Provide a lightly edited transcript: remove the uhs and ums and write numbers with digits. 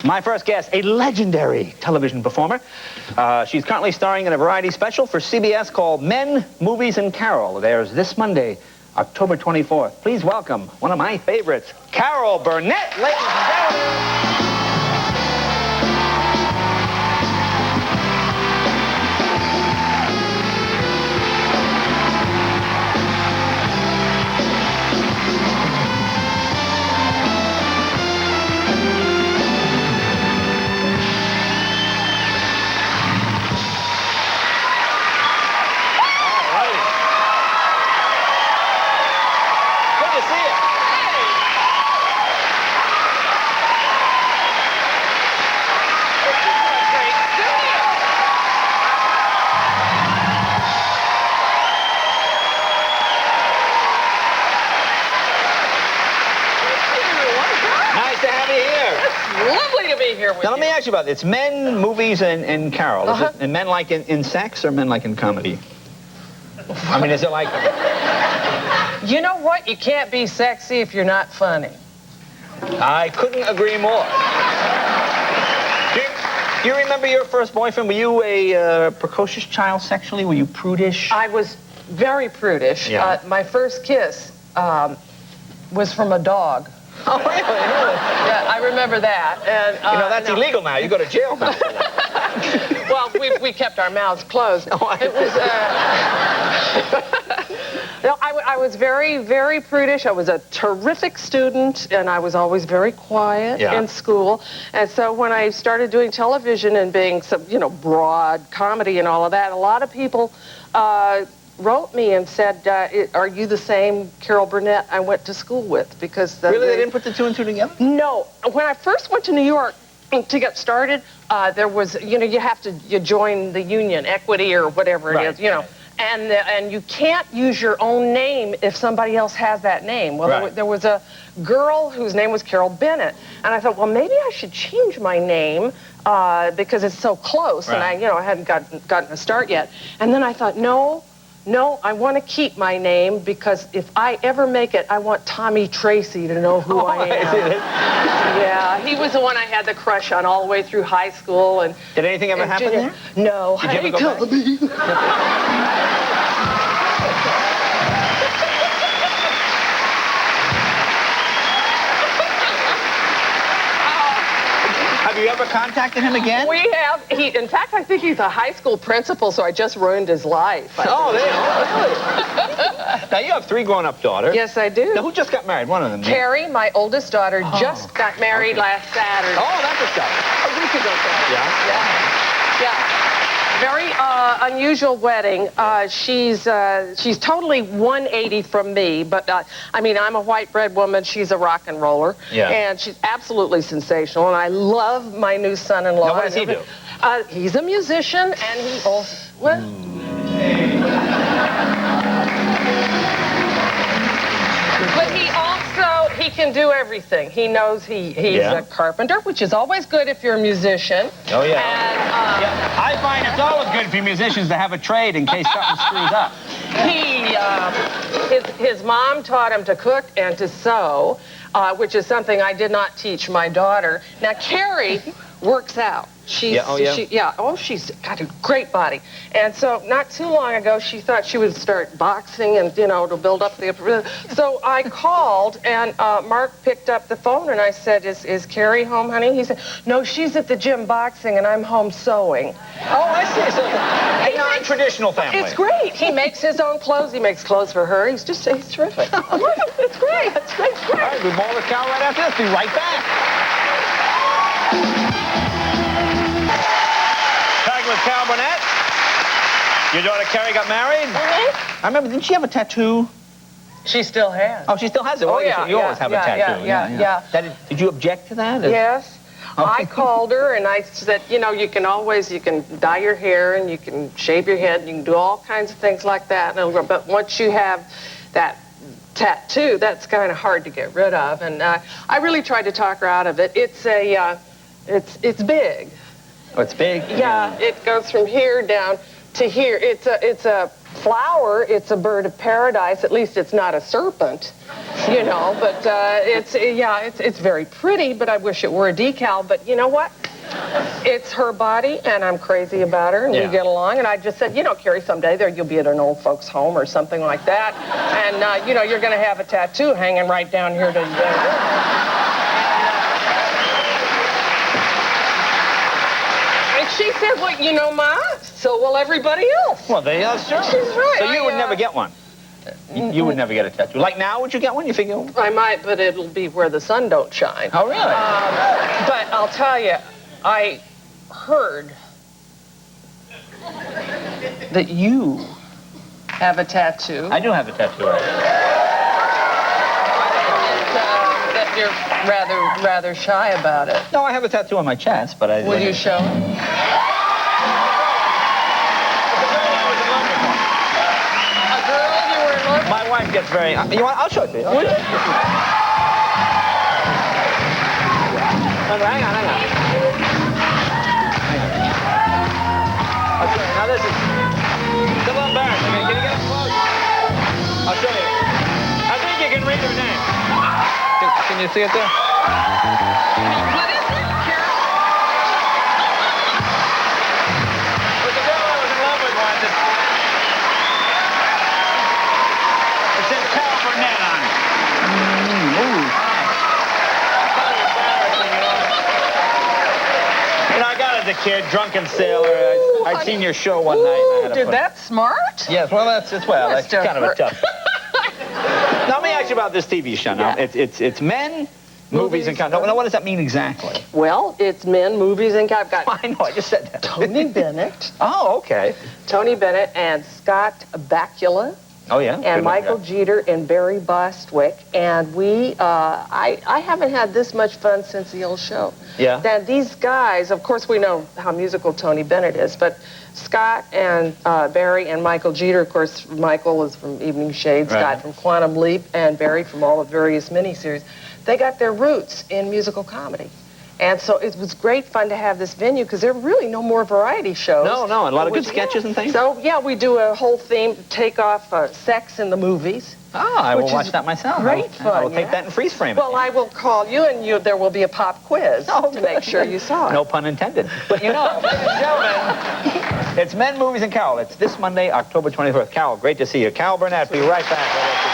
My first guest, a legendary television performer. She's currently starring in a variety special for CBS called Men, Movies, and Carol. It airs this Monday, October 24th. Please welcome one of my favorites, Carol Burnett, ladies and gentlemen. Lovely to be here with you. Now, let me ask you about this. It's Men, Movies, and Carol. Is it, and men like in sex or men like in comedy? I mean, is it like... You know what? You can't be sexy if you're not funny. I couldn't agree more. Do you remember your first boyfriend? Were you a precocious child sexually? Were you prudish? I was very prudish. Yeah. My first kiss was from a dog. Oh, really? Yeah, I remember that. And you know, that's illegal now. You go to jail now. Well, we kept our mouths closed. Oh, it was... No, I was very, very prudish. I was a terrific student, and I was always very quiet in school. And so when I started doing television and being some, you know, broad comedy and all of that, a lot of people wrote me and said, are you the same Carol Burnett I went to school with? Because really, they didn't put the two and two together? No. When I first went to New York to get started, there was, you know, you join the union, equity or whatever it is, you know. And you can't use your own name if somebody else has that name. Well, there was a girl whose name was Carol Bennett, and I thought, well, maybe I should change my name because it's so close, and I hadn't gotten a start yet. And then I thought, no, I want to keep my name because if I ever make it, I want Tommy Tracy to know who I am. Yeah, he was the one I had the crush on all the way through high school. And did anything ever happen there? No. Did you ever go back? Have you ever contacted him again? We have. In fact, I think he's a high school principal, so I just ruined his life. Oh, there you are. Now, you have 3 grown-up daughters. Yes, I do. Now, who just got married? One of them. Carrie, my oldest daughter, just got married last Saturday. Oh, that's a show. A week ago. Yeah. Very unusual wedding. She's totally 180 from me, but I mean, I'm a white bread woman. She's a rock and roller. Yeah. And she's absolutely sensational, and I love my new son-in-law. Now, what does he do? He's a musician, and he also... What? But he can do everything. He knows he's a carpenter, which is always good if you're a musician. Oh, yeah. And, I find it's always good for musicians to have a trade in case something screws up. His mom taught him to cook and to sew, which is something I did not teach my daughter. Now, Carrie works out. She's got a great body. And so not too long ago, she thought she would start boxing and, you know, to build up the... So I called, and Mark picked up the phone, and I said, is Carrie home, honey? He said, no, she's at the gym boxing, and I'm home sewing. Oh, I see. So a non-traditional family. It's great. He makes his own clothes. He makes clothes for her. He's terrific. It's great. It's great. All right, we'll more with Carol right after this. Be right back. With Carol Burnett. Your daughter Carrie got married? Mm-hmm. I remember, didn't she have a tattoo? She still has. Oh, she still has it? Oh, yeah. You always have a tattoo. Yeah. Did you object to that? Yes. I called her and I said, you know, you can dye your hair and you can shave your head, you can do all kinds of things like that. But once you have that tattoo, that's kind of hard to get rid of. And I really tried to talk her out of it. It's big. Oh, it's big? Yeah, it goes from here down to here. It's a flower, it's a bird of paradise. At least it's not a serpent, you know. But it's very pretty. But I wish it were a decal. But you know what? It's her body, and I'm crazy about her, and we get along. And I just said, you know, Carrie, someday you'll be at an old folks' home or something like that, and you know, you're going to have a tattoo hanging right down here to. And she said, well, you know, Ma, so will everybody else. Well, they are, sure. She's right. So you would never get one. You would never get a tattoo. Like now, would you get one? You figure? I might, but it'll be where the sun don't shine. Oh, really? But I'll tell you, I heard that you have a tattoo. I do have a tattoo. That you're rather shy about it. No, I have a tattoo on my chest, but I... Will you show it? A girl you were in love with? My wife gets very... You want? I'll show it to you. Hang on. Okay, now this is... It's a little embarrassing. Can you get it close? I'll show you. I think you can read her name. Can you see it there? What is it, Carol? It was a girl I was in love with once. It says Carol Burnett on it. You know, I got as a kid, drunken sailor. I'd seen your show one night. Ooh, dude, that's smart. Yes, well, that's kind of a tough. Now, let me ask you about this TV show. Now, it's men, movies, and country. Now, what does that mean exactly? Well, it's men, movies, and I've got I know, I just said that. Tony Bennett. Oh, okay. Tony Bennett and Scott Bakula. Oh, yeah? And Michael Jeter and Barry Bostwick. And I haven't had this much fun since the old show. Yeah. That these guys, of course, we know how musical Tony Bennett is, but Scott and Barry and Michael Jeter, of course, Michael is from Evening Shade, Scott from Quantum Leap, and Barry from all the various miniseries. They got their roots in musical comedy. And so it was great fun to have this venue because there are really no more variety shows. No, and a lot of good sketches and things. So, yeah, we do a whole theme, take off sex in the movies. Oh, I will watch that myself. Great fun. I will take that and freeze frame it. Well, I will call you, and there will be a pop quiz to make sure you saw it. No pun intended. But you know, ladies and gentlemen, it's Men, Movies, and Carol. It's this Monday, October 24th. Carol, great to see you. Carol Burnett, be right back.